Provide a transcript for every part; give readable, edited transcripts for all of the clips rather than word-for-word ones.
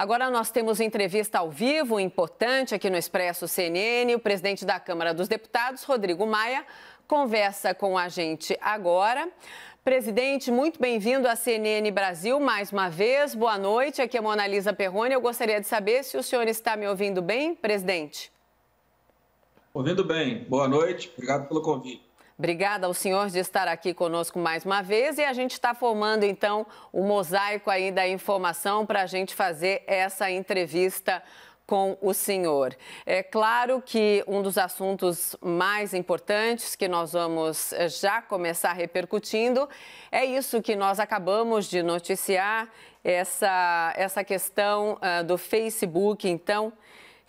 Agora nós temos entrevista ao vivo, importante, aqui no Expresso CNN. O presidente da Câmara dos Deputados, Rodrigo Maia, conversa com a gente agora. Presidente, muito bem-vindo à CNN Brasil mais uma vez. Boa noite, aqui é a Mona Lisa Perrone. Eu gostaria de saber se o senhor está me ouvindo bem, presidente. Ouvindo bem. Boa noite, obrigado pelo convite. Obrigada ao senhor de estar aqui conosco mais uma vez e a gente está formando, então, o mosaico aí da informação para a gente fazer essa entrevista com o senhor. É claro que um dos assuntos mais importantes que nós vamos já começar repercutindo é isso que nós acabamos de noticiar, essa questão do Facebook, então,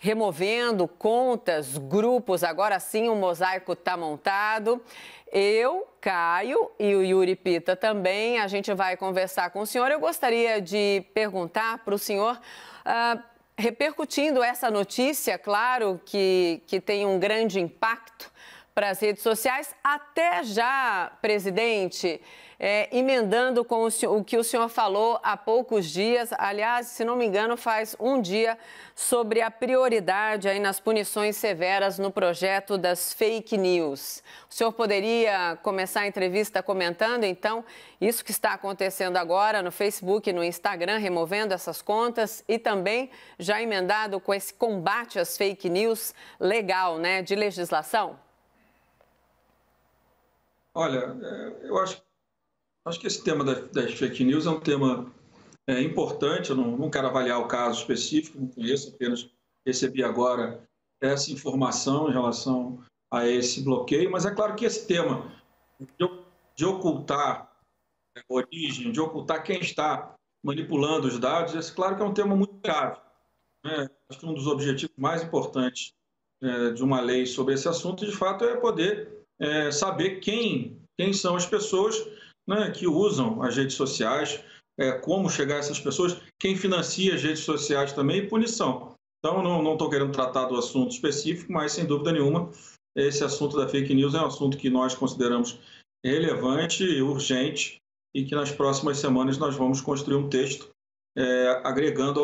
removendo contas, grupos, agora sim o mosaico está montado. Eu, Caio e o Yuri Pita também, a gente vai conversar com o senhor. Eu gostaria de perguntar para o senhor, repercutindo essa notícia, claro que tem um grande impacto para as redes sociais, até já, presidente, emendando com o que o senhor falou há poucos dias, aliás, se não me engano, faz um dia, sobre a prioridade aí nas punições severas no projeto das fake news. O senhor poderia começar a entrevista comentando, então, isso que está acontecendo agora no Facebook e no Instagram, removendo essas contas e também já emendado com esse combate às fake news legal, né, de legislação? Olha, eu acho que esse tema das fake news é um tema importante. Eu não quero avaliar o caso específico, não conheço, apenas recebi agora essa informação em relação a esse bloqueio, mas é claro que esse tema de ocultar a origem, de ocultar quem está manipulando os dados, é claro que é um tema muito grave, né? Acho que um dos objetivos mais importantes de uma lei sobre esse assunto, de fato, é poder saber quem são as pessoas, né, que usam as redes sociais, como chegar a essas pessoas, quem financia as redes sociais também e punição. Então, não estou querendo tratar do assunto específico, mas, sem dúvida nenhuma, esse assunto da fake news é um assunto que nós consideramos relevante e urgente e que nas próximas semanas nós vamos construir um texto agregando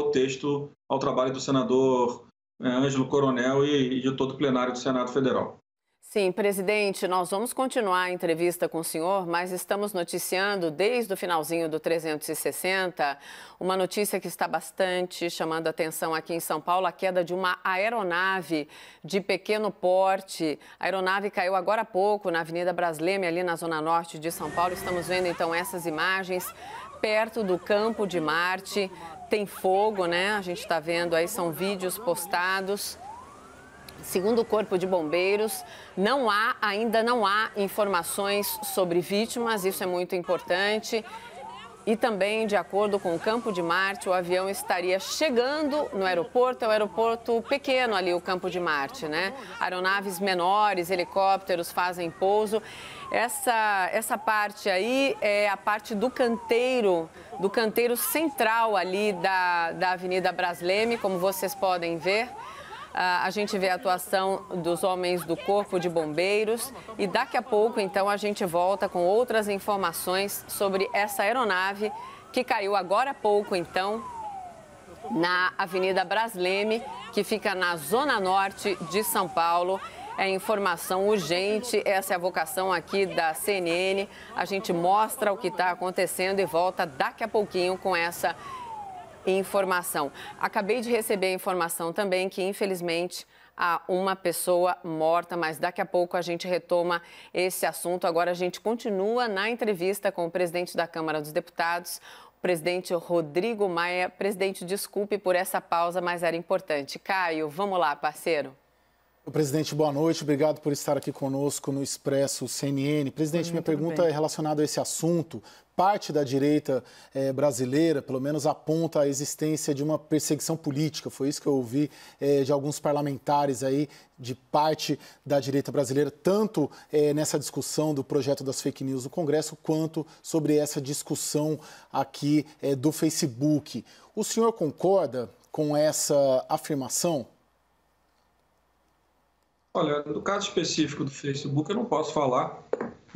ao trabalho do senador Ângelo Coronel e de todo o plenário do Senado Federal. Sim, presidente, nós vamos continuar a entrevista com o senhor, mas estamos noticiando desde o finalzinho do 360 uma notícia que está bastante chamando a atenção aqui em São Paulo, a queda de uma aeronave de pequeno porte. A aeronave caiu agora há pouco na Avenida Brasleme, ali na zona norte de São Paulo. Estamos vendo então essas imagens perto do Campo de Marte. Tem fogo, né? A gente está vendo aí, são vídeos postados. Segundo o Corpo de Bombeiros, ainda não há informações sobre vítimas, isso é muito importante. E também, de acordo com o Campo de Marte, o avião estaria chegando no aeroporto, é um aeroporto pequeno ali, o Campo de Marte, né? Aeronaves menores, helicópteros fazem pouso. Essa parte aí é a parte do canteiro central ali da Avenida Brasleme, como vocês podem ver. A gente vê a atuação dos homens do Corpo de Bombeiros e daqui a pouco, então, a gente volta com outras informações sobre essa aeronave que caiu agora há pouco, então, na Avenida Brasleme, que fica na zona norte de São Paulo. É informação urgente, essa é a vocação aqui da CNN. A gente mostra o que está acontecendo e volta daqui a pouquinho com essa informação. Acabei de receber a informação também que, infelizmente, há uma pessoa morta, mas daqui a pouco a gente retoma esse assunto. Agora a gente continua na entrevista com o presidente da Câmara dos Deputados, o presidente Rodrigo Maia. Presidente, desculpe por essa pausa, mas era importante. Caio, vamos lá, parceiro. Presidente, boa noite. Obrigado por estar aqui conosco no Expresso CNN. Presidente, minha pergunta é relacionada a esse assunto. Parte da direita brasileira, pelo menos, aponta a existência de uma perseguição política. Foi isso que eu ouvi de alguns parlamentares aí, de parte da direita brasileira, tanto nessa discussão do projeto das fake news no Congresso, quanto sobre essa discussão aqui do Facebook. O senhor concorda com essa afirmação? Olha, no caso específico do Facebook, eu não posso falar,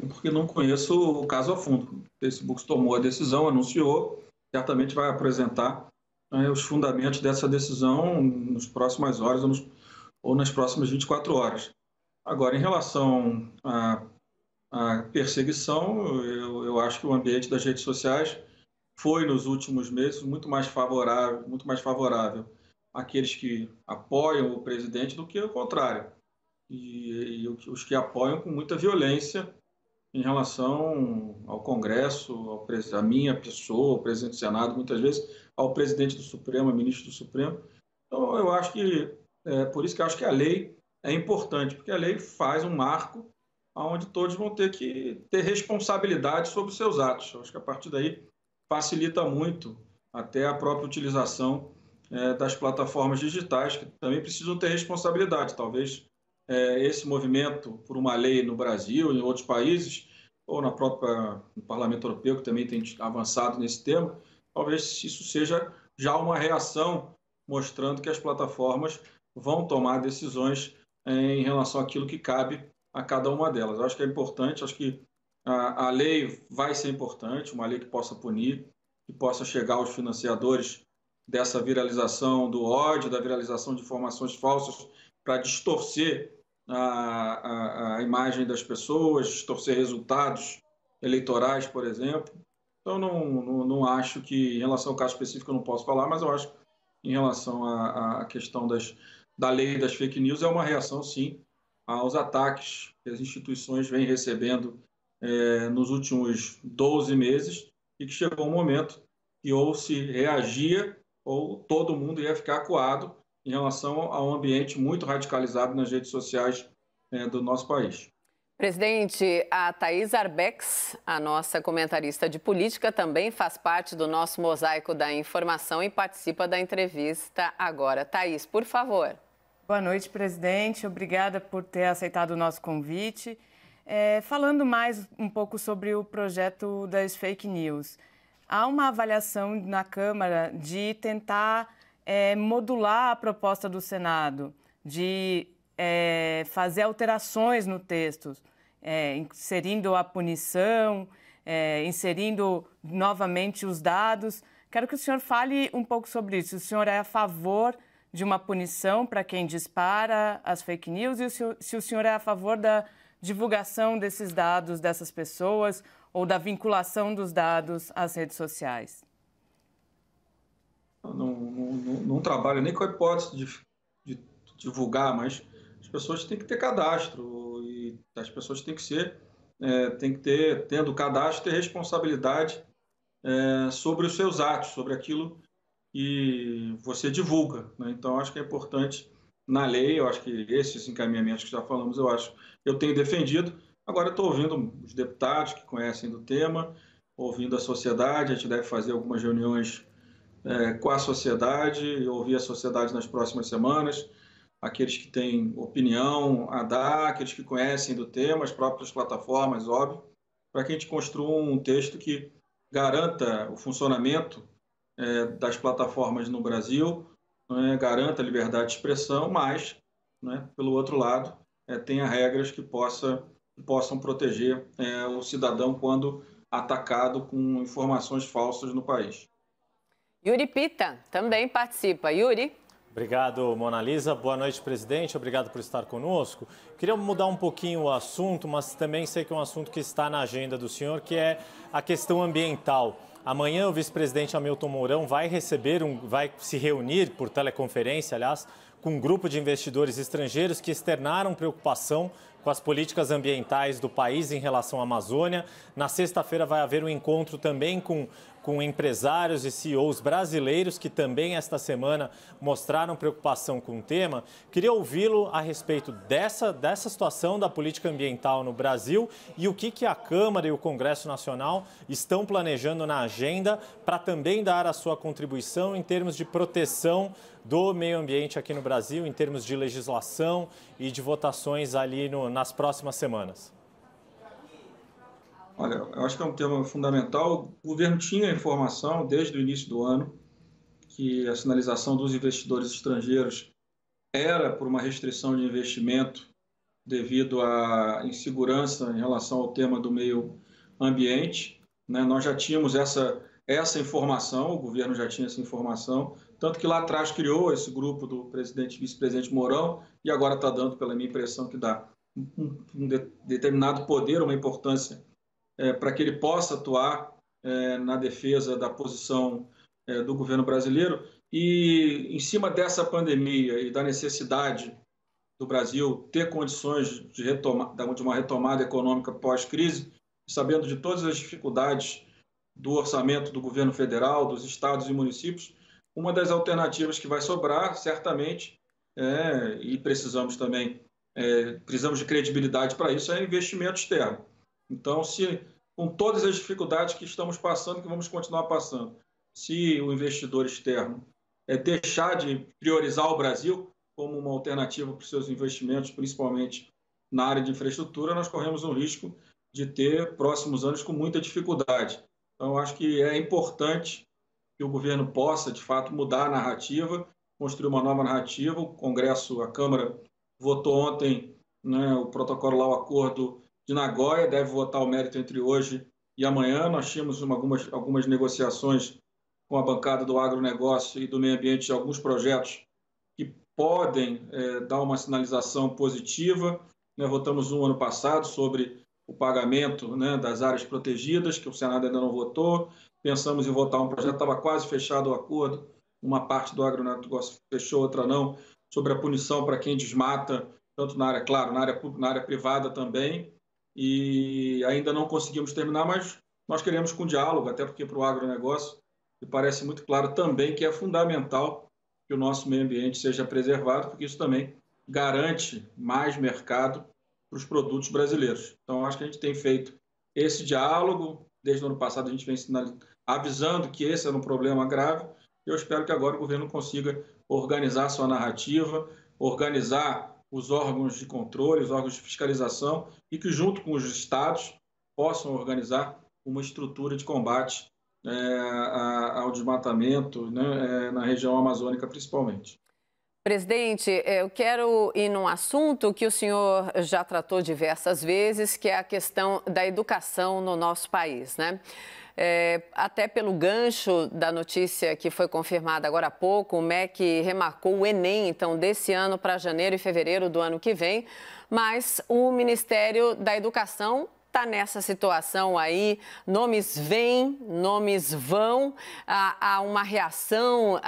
porque não conheço o caso a fundo. O Facebook tomou a decisão, anunciou, certamente vai apresentar os fundamentos dessa decisão nas próximas horas ou nas próximas 24 horas. Agora, em relação à perseguição, eu acho que o ambiente das redes sociais foi, nos últimos meses, muito mais favorável àqueles que apoiam o presidente do que o contrário. E os que apoiam com muita violência em relação ao Congresso, à minha pessoa, ao presidente do Senado, muitas vezes ao presidente do Supremo, ao ministro do Supremo. Então, eu acho que, por isso que eu acho que a lei é importante, porque a lei faz um marco onde todos vão ter que ter responsabilidade sobre os seus atos. Eu acho que a partir daí facilita muito até a própria utilização das plataformas digitais, que também precisam ter responsabilidade. Talvez esse movimento por uma lei no Brasil, em outros países, ou no Parlamento Europeu, que também tem avançado nesse tema, talvez isso seja já uma reação mostrando que as plataformas vão tomar decisões em relação àquilo que cabe a cada uma delas. Eu acho que é importante, acho que a lei vai ser importante, uma lei que possa punir, que possa chegar aos financiadores dessa viralização do ódio, da viralização de informações falsas para distorcer a imagem das pessoas, distorcer resultados eleitorais, por exemplo. Então, não acho que, em relação ao caso específico, eu não posso falar, mas eu acho que, em relação à questão da lei das fake news, é uma reação, sim, aos ataques que as instituições vêm recebendo nos últimos 12 meses e que chegou um momento que ou se reagia ou todo mundo ia ficar acuado em relação a um ambiente muito radicalizado nas redes sociais do nosso país. Presidente, a Thaís Arbex, a nossa comentarista de política, também faz parte do nosso mosaico da informação e participa da entrevista agora. Thaís, por favor. Boa noite, presidente. Obrigada por ter aceitado o nosso convite. Falando mais um pouco sobre o projeto das fake news, há uma avaliação na Câmara de tentar modular a proposta do Senado, de fazer alterações no texto, inserindo a punição, inserindo novamente os dados. Quero que o senhor fale um pouco sobre isso. O senhor é a favor de uma punição para quem dispara as fake news e se o senhor é a favor da divulgação desses dados dessas pessoas ou da vinculação dos dados às redes sociais? Não trabalho nem com a hipótese de divulgar, mas as pessoas têm que ter cadastro e as pessoas têm que ter, tendo cadastro, ter responsabilidade sobre os seus atos, sobre aquilo que você divulga, né? Então, acho que é importante na lei, eu acho que esses encaminhamentos que já falamos, eu tenho defendido. Agora, eu estou ouvindo os deputados que conhecem do tema, ouvindo a sociedade, a gente deve fazer algumas reuniões com a sociedade, ouvir a sociedade nas próximas semanas, aqueles que têm opinião a dar, aqueles que conhecem do tema, as próprias plataformas, óbvio, para que a gente construa um texto que garanta o funcionamento das plataformas no Brasil, garanta a liberdade de expressão, mas, pelo outro lado, tenha regras que possam proteger o cidadão quando atacado com informações falsas no país. Yuri Pita também participa. Yuri. Obrigado, Mona Lisa. Boa noite, presidente. Obrigado por estar conosco. Queria mudar um pouquinho o assunto, mas também sei que é um assunto que está na agenda do senhor, que é a questão ambiental. Amanhã o vice-presidente Hamilton Mourão vai se reunir por teleconferência, aliás, com um grupo de investidores estrangeiros que externaram preocupação com as políticas ambientais do país em relação à Amazônia. Na sexta-feira vai haver um encontro também com empresários e CEOs brasileiros que também esta semana mostraram preocupação com o tema. Queria ouvi-lo a respeito dessa situação da política ambiental no Brasil e o que a Câmara e o Congresso Nacional estão planejando na agenda para também dar a sua contribuição em termos de proteção do meio ambiente aqui no Brasil, em termos de legislação e de votações ali nas próximas semanas. Olha, eu acho que é um tema fundamental. O governo tinha informação desde o início do ano que a sinalização dos investidores estrangeiros era por uma restrição de investimento devido à insegurança em relação ao tema do meio ambiente, né? Nós já tínhamos essa essa informação, o governo já tinha essa informação, tanto que lá atrás criou esse grupo do presidente e vice-presidente Mourão, e agora está dando, pela minha impressão, que dá um determinado poder, uma importância para que ele possa atuar na defesa da posição do governo brasileiro. E em cima dessa pandemia e da necessidade do Brasil ter condições de uma retomada econômica pós-crise, sabendo de todas as dificuldades do orçamento do governo federal, dos estados e municípios, uma das alternativas que vai sobrar, certamente, e precisamos de credibilidade para isso, é investimento externo. Então, com todas as dificuldades que estamos passando, que vamos continuar passando, se o investidor externo deixar de priorizar o Brasil como uma alternativa para os seus investimentos, principalmente na área de infraestrutura, nós corremos um risco de ter próximos anos com muita dificuldade. Então, acho que é importante que o governo possa, de fato, mudar a narrativa, construir uma nova narrativa. O Congresso, a Câmara, votou ontem, né, o protocolo lá, o acordo de Nagoya, deve votar o mérito entre hoje e amanhã. Nós tínhamos algumas negociações com a bancada do agronegócio e do meio ambiente de alguns projetos que podem dar uma sinalização positiva. Votamos ano passado sobre o pagamento, né, das áreas protegidas, que o Senado ainda não votou. Pensamos em votar um projeto, estava quase fechado o acordo, uma parte do agronegócio fechou, outra não, sobre a punição para quem desmata, tanto na área, claro, na área privada também, e ainda não conseguimos terminar, mas nós queremos com diálogo, até porque para o agronegócio, me parece muito claro também que é fundamental que o nosso meio ambiente seja preservado, porque isso também garante mais mercado para os produtos brasileiros. Então, acho que a gente tem feito esse diálogo, desde o ano passado a gente vem avisando que esse era um problema grave, e eu espero que agora o governo consiga organizar sua narrativa, organizar os órgãos de controle, os órgãos de fiscalização, e que junto com os estados possam organizar uma estrutura de combate ao desmatamento, né, na região amazônica principalmente. Presidente, eu quero ir num assunto que o senhor já tratou diversas vezes, que é a questão da educação no nosso país, né? Até pelo gancho da notícia que foi confirmada agora há pouco, o MEC remarcou o Enem, então, desse ano para janeiro e fevereiro do ano que vem, mas o Ministério da Educação está nessa situação aí, nomes vêm, nomes vão, há uma reação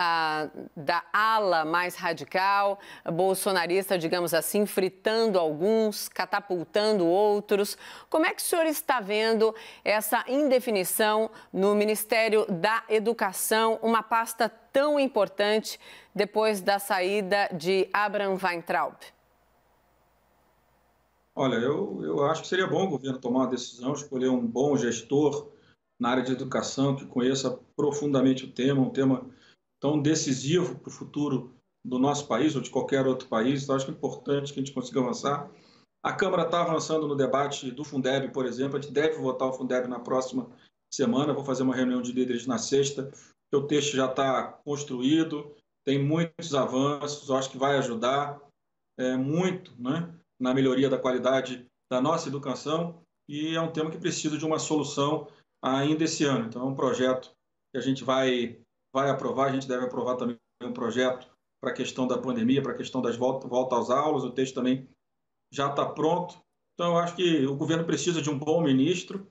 da ala mais radical, bolsonarista, digamos assim, fritando alguns, catapultando outros. Como é que o senhor está vendo essa indefinição no Ministério da Educação, uma pasta tão importante depois da saída de Abraham Weintraub? Olha, eu acho que seria bom o governo tomar uma decisão, escolher um bom gestor na área de educação que conheça profundamente o tema, um tema tão decisivo para o futuro do nosso país ou de qualquer outro país. Então, acho que é importante que a gente consiga avançar. A Câmara está avançando no debate do Fundeb, por exemplo. A gente deve votar o Fundeb na próxima semana. Vou fazer uma reunião de líderes na sexta. O texto já está construído, tem muitos avanços, acho que vai ajudar muito, né, na melhoria da qualidade da nossa educação, e é um tema que precisa de uma solução ainda esse ano. Então, é um projeto que a gente vai aprovar, a gente deve aprovar também um projeto para a questão da pandemia, para a questão das volta às aulas, o texto também já está pronto. Então, eu acho que o governo precisa de um bom ministro,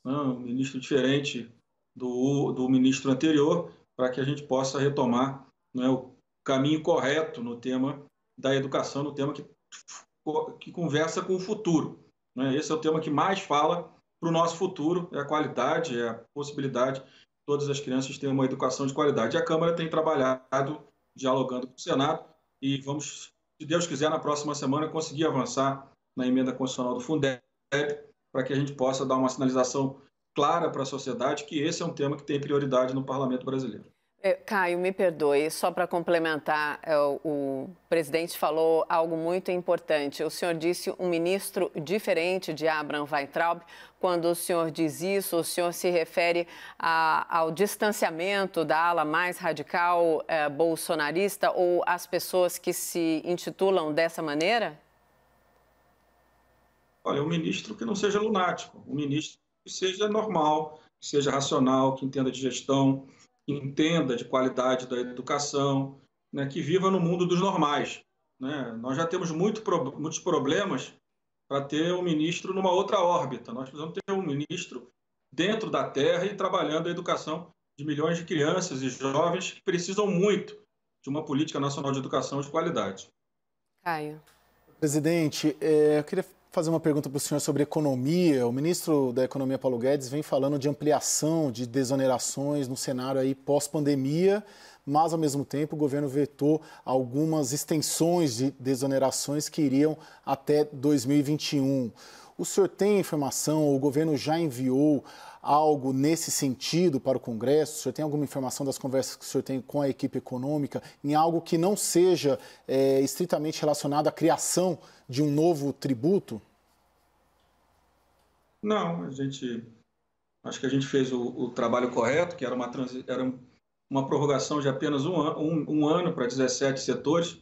né, um ministro diferente do ministro anterior, para que a gente possa retomar, né, o caminho correto no tema da educação, no tema que conversa com o futuro, né? Esse é o tema que mais fala para o nosso futuro, é a qualidade, é a possibilidade de todas as crianças terem uma educação de qualidade. A Câmara tem trabalhado, dialogando com o Senado, e vamos, se Deus quiser, na próxima semana conseguir avançar na emenda constitucional do Fundeb, para que a gente possa dar uma sinalização clara para a sociedade que esse é um tema que tem prioridade no Parlamento brasileiro. Caio, me perdoe, só para complementar, o presidente falou algo muito importante. O senhor disse um ministro diferente de Abraham Weintraub. Quando o senhor diz isso, o senhor se refere ao distanciamento da ala mais radical bolsonarista ou às pessoas que se intitulam dessa maneira? Olha, um ministro que não seja lunático, um ministro que seja normal, que seja racional, que entenda de gestão, que entenda de qualidade da educação, né, que viva no mundo dos normais, né? Nós já temos muitos problemas para ter um ministro numa outra órbita. Nós precisamos ter um ministro dentro da terra e trabalhando a educação de milhões de crianças e jovens que precisam muito de uma política nacional de educação de qualidade. Caio. Presidente, eu queria fazer uma pergunta para o senhor sobre economia. O ministro da Economia, Paulo Guedes, vem falando de ampliação de desonerações no cenário aí pós-pandemia, mas, ao mesmo tempo, o governo vetou algumas extensões de desonerações que iriam até 2021. O senhor tem informação, o governo já enviou algo nesse sentido para o Congresso? O senhor tem alguma informação das conversas que o senhor tem com a equipe econômica em algo que não seja estritamente relacionado à criação de um novo tributo? Não, acho que a gente fez o trabalho correto, que era uma prorrogação de apenas um ano para 17 setores,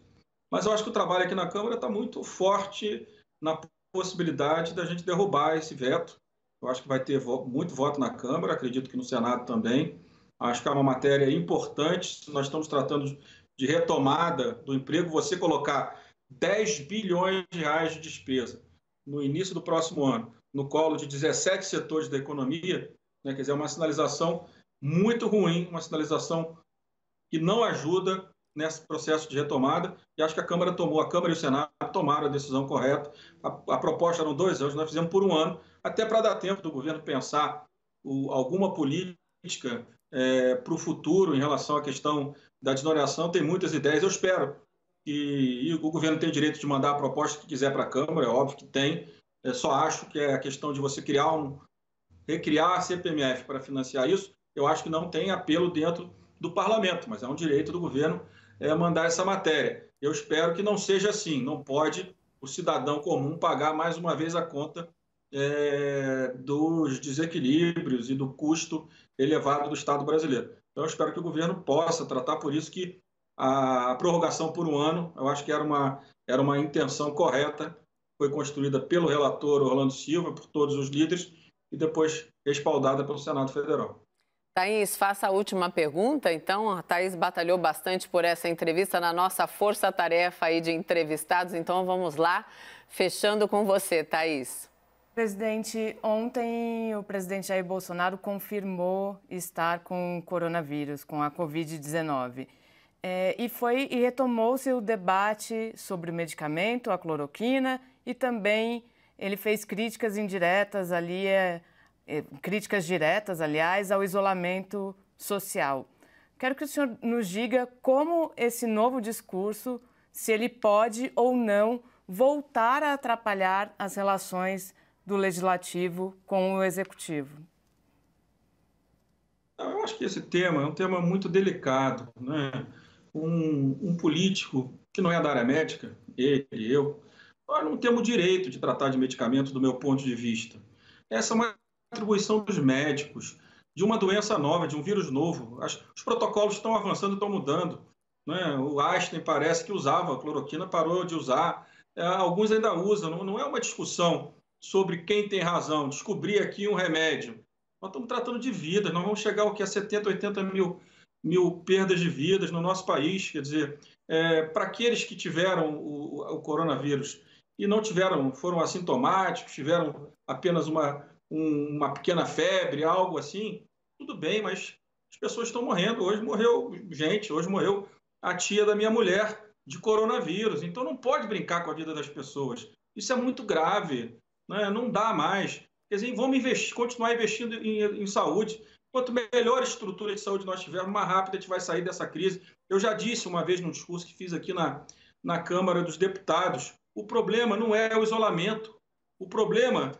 mas eu acho que o trabalho aqui na Câmara está muito forte na possibilidade da gente derrubar esse veto. Eu acho que vai ter muito voto na Câmara, acredito que no Senado também. Acho que é uma matéria importante. Nós estamos tratando de retomada do emprego. Você colocar 10 bilhões de reais de despesa no início do próximo ano, no colo de 17 setores da economia, né, quer dizer, é uma sinalização muito ruim, uma sinalização que não ajuda nesse processo de retomada, e acho que a Câmara e o Senado tomaram a decisão correta. A proposta eram 2 anos, nós fizemos por 1 ano, até para dar tempo do governo pensar alguma política para o futuro em relação à questão da desoneração. Tem muitas ideias, eu espero que o governo tem o direito de mandar a proposta que quiser para a Câmara, é óbvio que tem. Só acho que é a questão de você recriar a CPMF para financiar isso, eu acho que não tem apelo dentro do parlamento, mas é um direito do governo mandar essa matéria. Eu espero que não seja assim. Não pode o cidadão comum pagar mais uma vez a conta dos desequilíbrios e do custo elevado do Estado brasileiro. Então, eu espero que o governo possa tratar, por isso que a prorrogação por 1 ano, eu acho que era uma intenção correta, foi construída pelo relator Orlando Silva, por todos os líderes, e depois respaldada pelo Senado Federal. Thaís, faça a última pergunta. Então, a Thaís batalhou bastante por essa entrevista na nossa força-tarefa aí de entrevistados. Então, vamos lá, fechando com você, Thaís. Presidente, ontem o presidente Jair Bolsonaro confirmou estar com coronavírus, com a Covid-19. E retomou-se o debate sobre o medicamento, a cloroquina, e também ele fez críticas indiretas ali, críticas diretas, aliás, ao isolamento social. Quero que o senhor nos diga como esse novo discurso, se ele pode ou não voltar a atrapalhar as relações do Legislativo com o Executivo. Eu acho que esse tema é um tema muito delicado, né? Um político que não é da área médica, eu, nós não temos direito de tratar de medicamentos do meu ponto de vista. Essa é uma atribuição dos médicos, de uma doença nova, de um vírus novo. Os protocolos estão avançando, estão mudando, né? O Einstein parece que usava, a cloroquina parou de usar, alguns ainda usam. Não é uma discussão sobre quem tem razão, descobrir aqui um remédio. Nós estamos tratando de vidas, nós vamos chegar ao que é 70, 80 mil perdas de vidas no nosso país. Quer dizer, para aqueles que tiveram o coronavírus e não tiveram, foram assintomáticos, tiveram apenas uma pequena febre, algo assim, tudo bem, mas as pessoas estão morrendo. Hoje morreu a tia da minha mulher de coronavírus. Então não pode brincar com a vida das pessoas. Isso é muito grave, né? Não dá mais. Quer dizer, vamos continuar investindo em saúde. Quanto melhor estrutura de saúde nós tivermos, mais rápido a gente vai sair dessa crise. Eu já disse uma vez num discurso que fiz aqui na Câmara dos Deputados, o problema não é o isolamento, o problema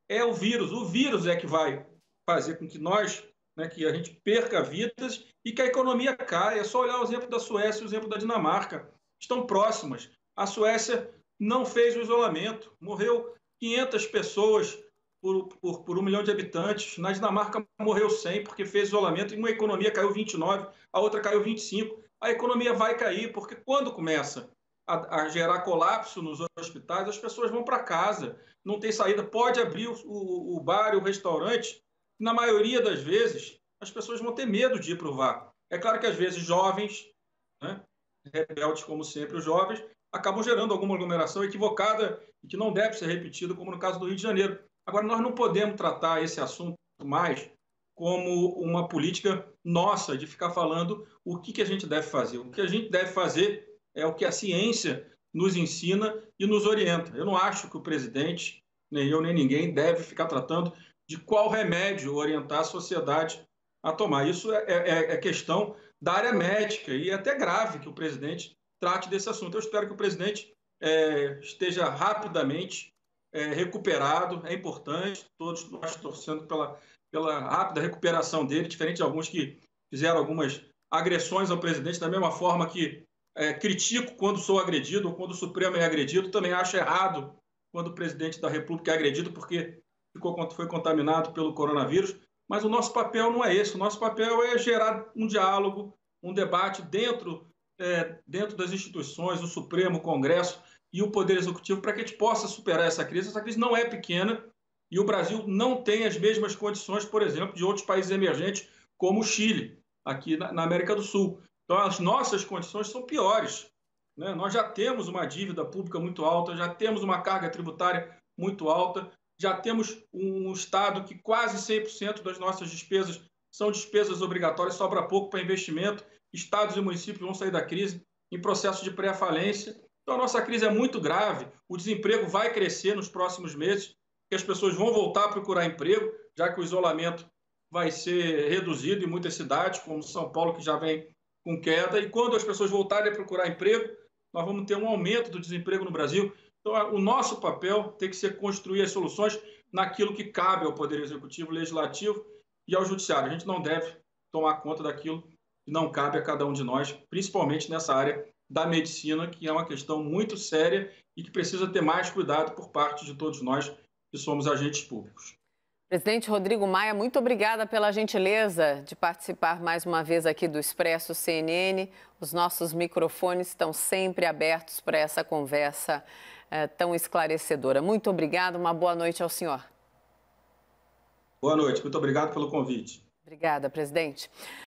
é o vírus. O vírus é que vai fazer com que que a gente perca vidas e que a economia caia. É só olhar o exemplo da Suécia e o exemplo da Dinamarca. Estão próximas. A Suécia não fez o isolamento. Morreu 500 pessoas por 1 milhão de habitantes. Na Dinamarca morreu 100 porque fez isolamento e uma economia caiu 29, a outra caiu 25. A economia vai cair porque quando começa a gerar colapso nos hospitais, as pessoas vão para casa, não tem saída. Pode abrir o bar e o restaurante, Na maioria das vezes, as pessoas vão ter medo de ir para o VAR. É claro que, às vezes, jovens, né, rebeldes como sempre os jovens, acabam gerando alguma aglomeração equivocada e que não deve ser repetida, como no caso do Rio de Janeiro. Agora, nós não podemos tratar esse assunto mais como uma política nossa de ficar falando o que a gente deve fazer. O que a gente deve fazer é o que a ciência nos ensina e nos orienta. Eu não acho que o presidente, nem eu nem ninguém, deve ficar tratando de qual remédio orientar a sociedade a tomar. Isso é questão da área médica e é até grave que o presidente trate desse assunto. Eu espero que o presidente esteja rapidamente recuperado. É importante, todos nós torcendo pela rápida recuperação dele, diferente de alguns que fizeram algumas agressões ao presidente, da mesma forma que critico quando sou agredido ou quando o Supremo é agredido, também acho errado quando o presidente da República é agredido porque foi contaminado pelo coronavírus. Mas o nosso papel não é esse. O nosso papel é gerar um diálogo, um debate dentro das instituições, o Supremo, o Congresso e o Poder Executivo, para que a gente possa superar essa crise. Essa crise não é pequena e o Brasil não tem as mesmas condições, por exemplo, de outros países emergentes, como o Chile, aqui na América do Sul. Então, as nossas condições são piores, né? Nós já temos uma dívida pública muito alta, já temos uma carga tributária muito alta, já temos um Estado que quase 100% das nossas despesas são despesas obrigatórias, sobra pouco para investimento. Estados e municípios vão sair da crise em processo de pré-falência. Então, a nossa crise é muito grave. O desemprego vai crescer nos próximos meses, porque as pessoas vão voltar a procurar emprego, já que o isolamento vai ser reduzido em muitas cidades, como São Paulo, que já vem com queda. E quando as pessoas voltarem a procurar emprego, nós vamos ter um aumento do desemprego no Brasil. Então, o nosso papel tem que ser construir as soluções naquilo que cabe ao Poder Executivo, Legislativo e ao Judiciário. A gente não deve tomar conta daquilo que não cabe a cada um de nós, principalmente nessa área da medicina, que é uma questão muito séria e que precisa ter mais cuidado por parte de todos nós que somos agentes públicos. Presidente Rodrigo Maia, muito obrigada pela gentileza de participar mais uma vez aqui do Expresso CNN. Os nossos microfones estão sempre abertos para essa conversa tão esclarecedora. Muito obrigada, uma boa noite ao senhor. Boa noite, muito obrigado pelo convite. Obrigada, presidente.